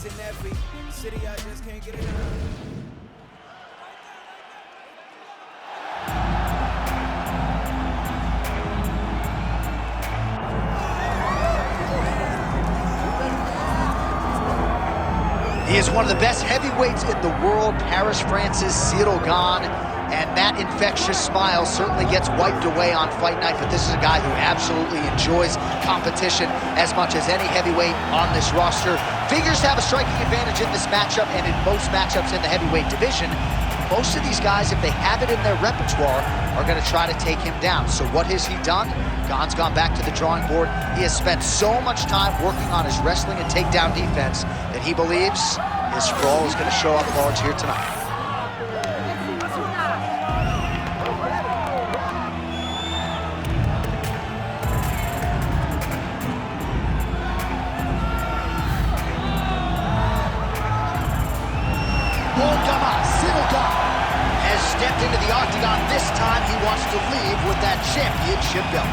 in every city, I just can't get it done. He is one of the best heavyweights in the world, Paris, France's Cyril Gane, and that infectious smile certainly gets wiped away on fight night, but this is a guy who absolutely enjoys competition as much as any heavyweight on this roster. Figures to have a striking advantage in this matchup and in most matchups in the heavyweight division. Most of these guys, if they have it in their repertoire, are going to try to take him down. So what has he done? Gane's gone back to the drawing board. He has spent so much time working on his wrestling and takedown defense that he believes his sprawl is going to show up large here tonight. Cyril Gane has stepped into the octagon. This time he wants to leave with that championship belt.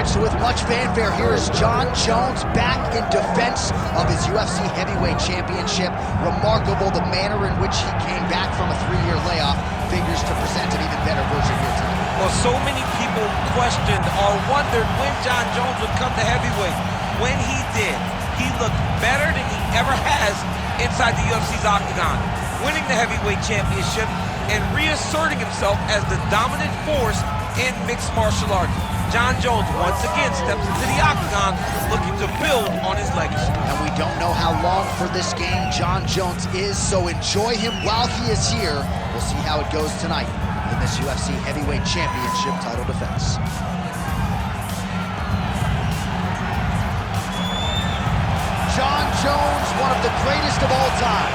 So with much fanfare, here is Jon Jones back in defense of his UFC Heavyweight Championship. Remarkable the manner in which he came back from a 3-year layoff. Figures to present an even better version here tonight. Well, so many people questioned or wondered when Jon Jones would come to heavyweight. When he did, he looked better than he ever has inside the UFC's octagon, winning the Heavyweight Championship and reasserting himself as the dominant force in mixed martial arts. Jon Jones once again steps into the octagon looking to build on his legacy. And we don't know how long for this game Jon Jones is, so enjoy him while he is here. We'll see how it goes tonight in this UFC Heavyweight Championship title defense. Jon Jones, one of the greatest of all time,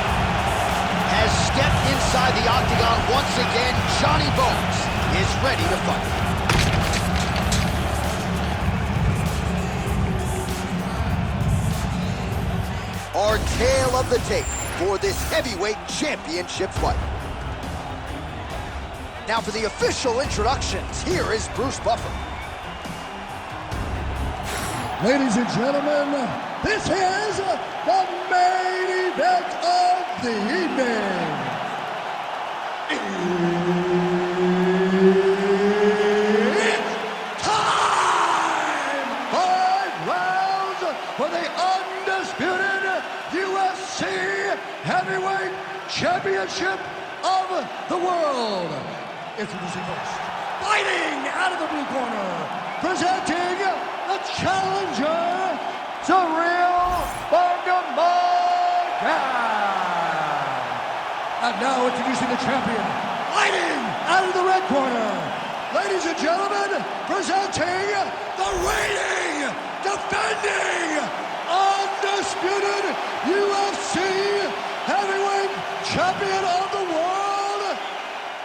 has stepped inside the octagon once again. Johnny Bones is ready to fight. Our tale of the tape for this heavyweight championship fight. Now for the official introductions, here is Bruce Buffer. Ladies and gentlemen, this is the main event of the evening. It's time! 5 rounds for the undisputed UFC Heavyweight Championship of the world. Introducing first, fighting out of the blue corner, presenting the challenger, Cyril. And now introducing the champion, fighting out of the red corner. Ladies and gentlemen, presenting the reigning, defending, undisputed UFC Heavyweight Champion of the world,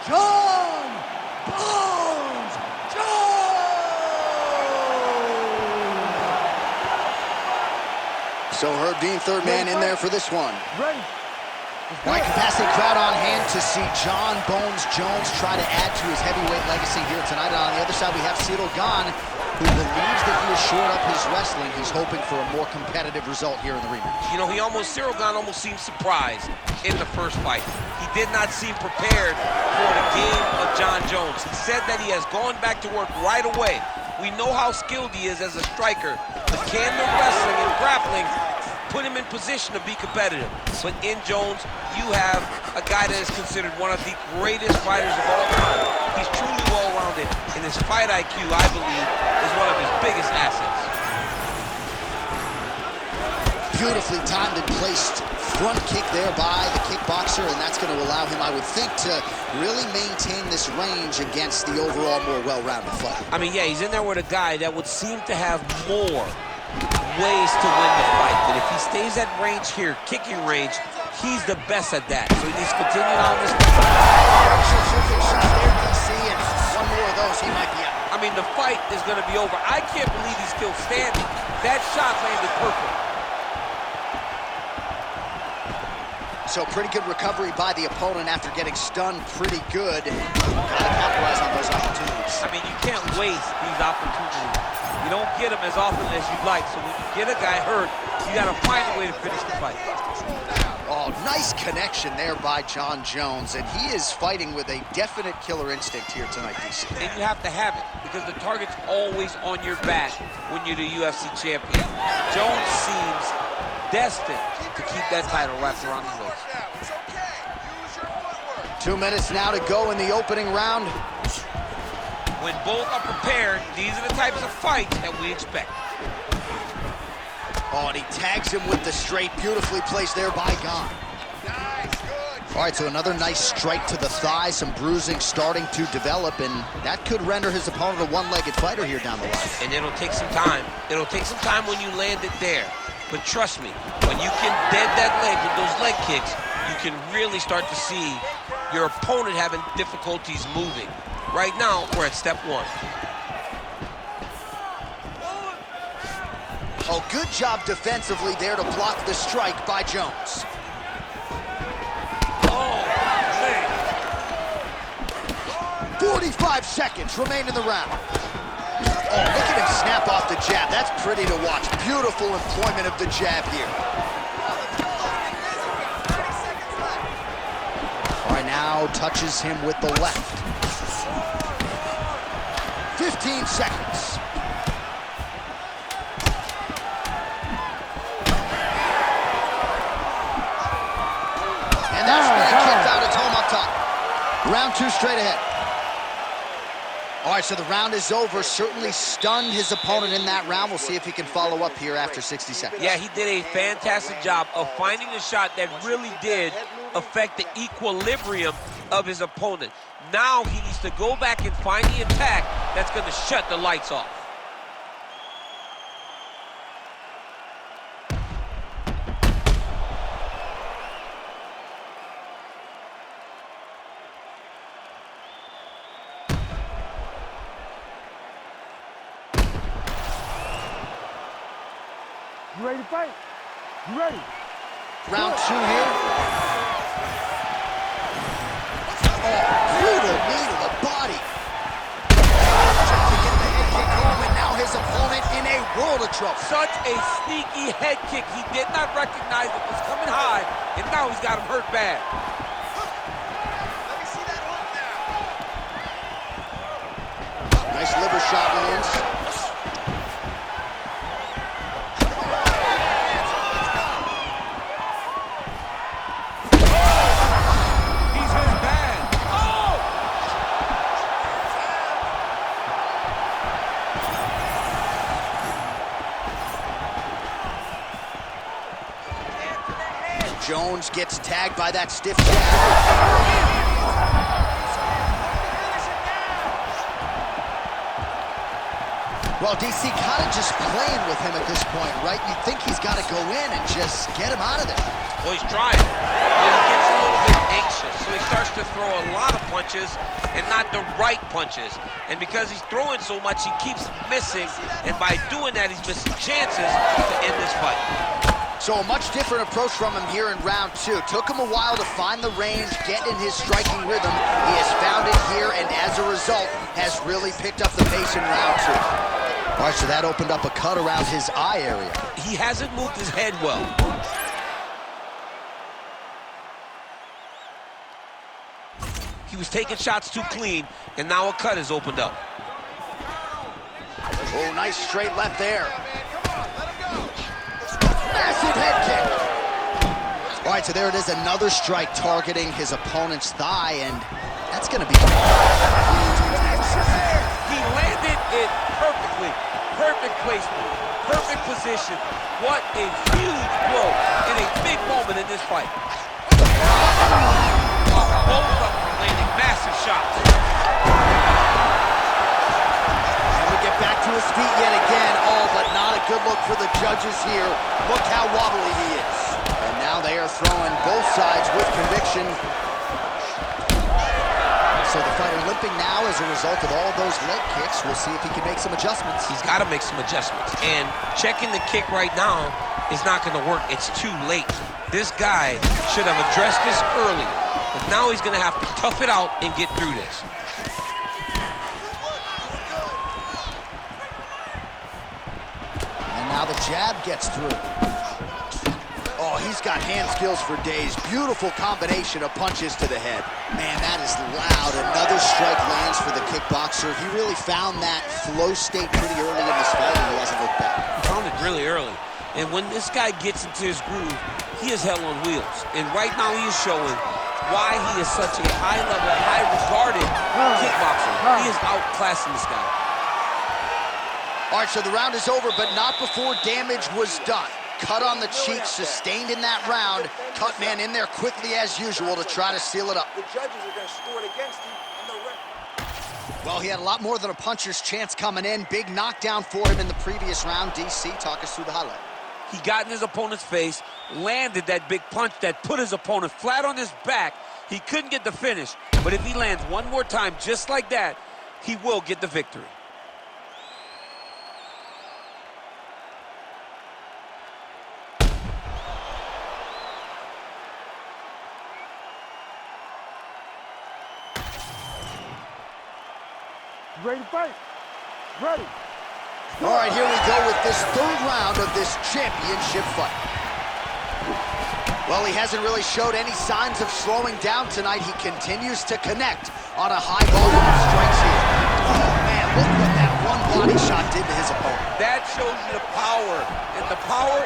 Jon Bones Jones! So Herb Dean, third man in there for this one. Ready. Wide capacity crowd on hand to see Jon Bones Jones try to add to his heavyweight legacy here tonight. And on the other side, we have Cyril Gane, who believes that he has shored up his wrestling. He's hoping for a more competitive result here in the rematch. You know, Cyril Gane almost seemed surprised in the first fight. He did not seem prepared for the game of Jon Jones. He said that he has gone back to work right away. We know how skilled he is as a striker, but can the wrestling and grappling put him in position to be competitive? But in Jones, you have a guy that is considered one of the greatest fighters of all time. He's truly well-rounded, and his fight IQ, I believe, is one of his biggest assets. Beautifully timed and placed front kick there by the kickboxer, and that's going to allow him, I would think, to really maintain this range against the overall more well-rounded fighter. I mean, yeah, he's in there with a guy that would seem to have more ways to win the fight, but if he stays at range here, kicking range, he's the best at that. So he needs to continue on this fight. And one more of those, he might be out. I mean, the fight is going to be over. I can't believe he's still standing. That shot landed perfect. So pretty good recovery by the opponent after getting stunned pretty good. Gotta capitalize on those opportunities. I mean, you can't waste these opportunities. You don't get them as often as you'd like. So when you get a guy hurt, you gotta find a way to finish the fight. Oh, nice connection there by John Jones, and he is fighting with a definite killer instinct here tonight, DC. And you have to have it, because the target's always on your back when you're the UFC champion. Jones seems destined to keep that title wrapped around his waist. 2 minutes now to go in the opening round. When both are prepared, these are the types of fights that we expect. Oh, and he tags him with the straight, beautifully placed there by Gane. All right, so another nice strike to the thigh, some bruising starting to develop, and that could render his opponent a one-legged fighter here down the line. And it'll take some time. It'll take some time when you land it there. But trust me, when you can dead that leg with those leg kicks, you can really start to see your opponent having difficulties moving. Right now, we're at step one. Oh, good job defensively there to block the strike by Jones. Oh, man. 45 seconds remain in the round. Oh, look at him snap off the jab. That's pretty to watch. Beautiful employment of the jab here. All right, now touches him with the left. 15 seconds. And that's been kicked out. It's home up top. Round two straight ahead. All right, so the round is over. Certainly stunned his opponent in that round. We'll see if he can follow up here after 60 seconds. Yeah, he did a fantastic job of finding a shot that really did affect the equilibrium of his opponent. Now he needs to go back and find the attack that's going to shut the lights off. You ready to fight? You ready? Round two here. Oh, brutal knee to the body. Trying to get the head kick home, and now his opponent in a world of trouble. Such a sneaky head kick. He did not recognize it was coming high, and now he's got him hurt bad. Let me see that hook now. Nice liver shot lands. Jones gets tagged by that stiff jab. Well, DC kind of just playing with him at this point, right? You think he's got to go in and just get him out of there. Well, he's trying. But he gets a little bit anxious, so he starts to throw a lot of punches and not the right punches. And because he's throwing so much, he keeps missing. And by doing that, he's missing chances to end this fight. So a much different approach from him here in round two. Took him a while to find the range, get in his striking rhythm. He has found it here, and as a result, has really picked up the pace in round two. All right, so that opened up a cut around his eye area. He hasn't moved his head well. He was taking shots too clean, and now a cut has opened up. Oh, nice straight left there. Massive head kick. All right, so there it is, another strike targeting his opponent's thigh, and that's going to be... He landed it perfectly. Perfect placement, perfect position. What a huge blow in a big moment in this fight. Both of them are landing massive shots. And we get back to his feet yet again. Oh, but not a good look for the judges here. Look how wobbly he is. And now they are throwing both sides with conviction. So the fighter limping now as a result of all of those leg kicks. We'll see if he can make some adjustments. He's got to make some adjustments. And checking the kick right now is not going to work. It's too late. This guy should have addressed this early. But now he's going to have to tough it out and get through this. And now the jab gets through. Oh, he's got hand skills for days. Beautiful combination of punches to the head. Man, that is loud. Another strike lands for the kickboxer. He really found that flow state pretty early in this fight, and he hasn't looked back. He found it really early. And when this guy gets into his groove, he is hell on wheels. And right now he is showing why he is such a high-level, high-regarded kickboxer. He is outclassing this guy. All right, so the round is over, but not before damage was done. Cut on the cheek, sustained in that round. Cut man in there quickly as usual to try to seal it up. The judges are going to score it against him, and the ref. Well, he had a lot more than a puncher's chance coming in. Big knockdown for him in the previous round. DC, talk us through the highlight. He got in his opponent's face, landed that big punch that put his opponent flat on his back. He couldn't get the finish, but if he lands one more time just like that, he will get the victory. You ready to fight? Ready. All right, here we go with this third round of this championship fight. Well, he hasn't really showed any signs of slowing down tonight. He continues to connect on a high volume of strikes here. Oh, man, look what that one body shot did to his opponent. That shows you the power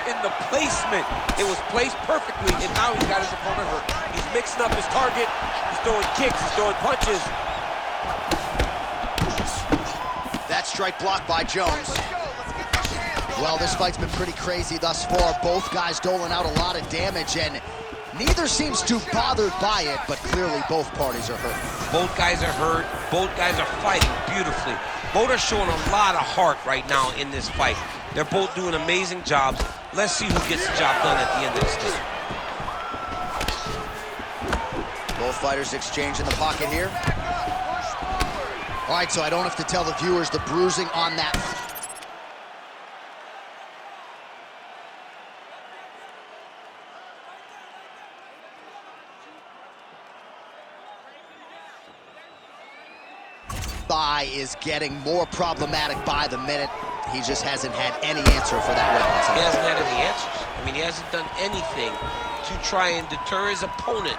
in the placement. It was placed perfectly, and now he's got his opponent hurt. He's mixing up his target. He's throwing kicks. He's throwing punches. That strike blocked by Jones. Well, this fight's been pretty crazy thus far. Both guys doling out a lot of damage, and neither seems too bothered by it, but clearly both parties are hurt. Both guys are hurt. Both guys are fighting beautifully. Both are showing a lot of heart right now in this fight. They're both doing amazing jobs. Let's see who gets the job done at the end of this game. Both fighters exchange in the pocket here. All right, so I don't have to tell the viewers the bruising on that. Thigh is getting more problematic by the minute. He just hasn't had any answer for that weapon. He hasn't had any answers. I mean, he hasn't done anything to try and deter his opponent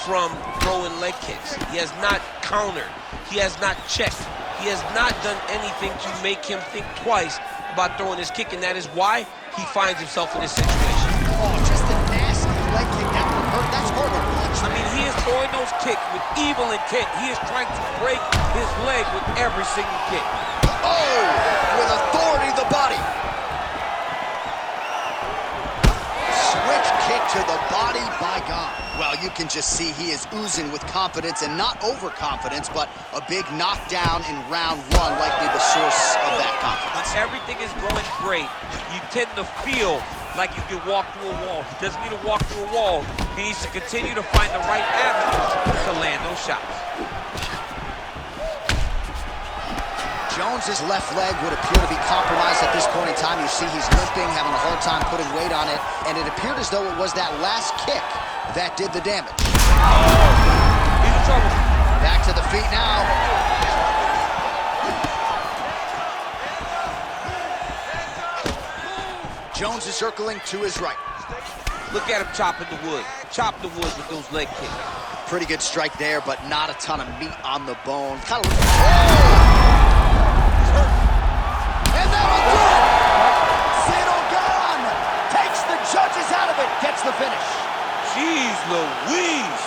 from throwing leg kicks. He has not countered. He has not checked. He has not done anything to make him think twice about throwing his kick, and that is why he finds himself in this situation. Oh, just a nasty leg kick. That would hurt. That's hard to watch. I mean, he is throwing those kicks with evil intent. He is trying to break his leg with every single kick. Oh, with authority to the body. Switch kick to the body by Gane. Well, you can just see he is oozing with confidence, and not overconfidence, but a big knockdown in round one, likely the source of that confidence. Everything is going great. You tend to feel like you can walk through a wall. He doesn't need to walk through a wall. He needs to continue to find the right avenue to land those shots. Jones's left leg would appear to be compromised at this point in time. You see he's limping, having a hard time putting weight on it, and it appeared as though it was that last kick that did the damage. He's in trouble. Back to the feet now. Jones is circling to his right. Look at him chopping the wood. Chop the wood with those leg kicks. Pretty good strike there, but not a ton of meat on the bone. Kind of. And that'll do it! Cyril Gane takes the judges out of it, gets the finish. Jeez Louise!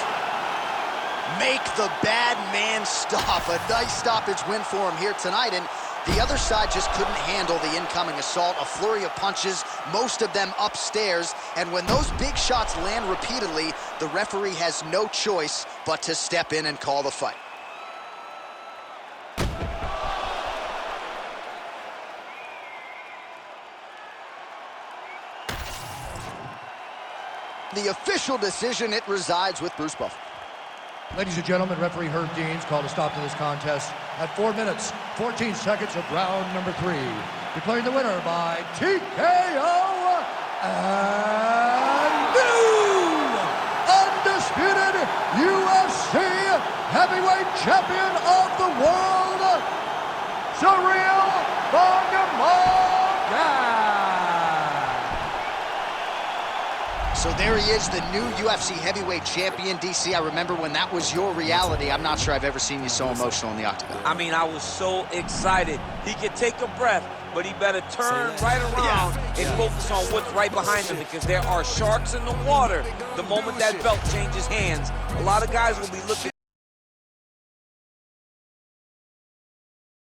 Make the bad man stop. A nice stoppage win for him here tonight, and the other side just couldn't handle the incoming assault. A flurry of punches, most of them upstairs, and when those big shots land repeatedly, the referee has no choice but to step in and call the fight. The official decision, it resides with Bruce Buffer. Ladies and gentlemen, referee Herb Deans called a stop to this contest at 4 minutes, 14 seconds of round number 3. Declaring the winner by TKO and new undisputed UFC heavyweight champion of the world, Cyril Gane. So there he is, the new UFC heavyweight champion. DC, I remember when that was your reality. I'm not sure I've ever seen you so emotional in the octagon. I mean, I was so excited. He could take a breath, but he better turn right around and focus on what's right behind him, because there are sharks in the water the moment that belt changes hands. A lot of guys will be looking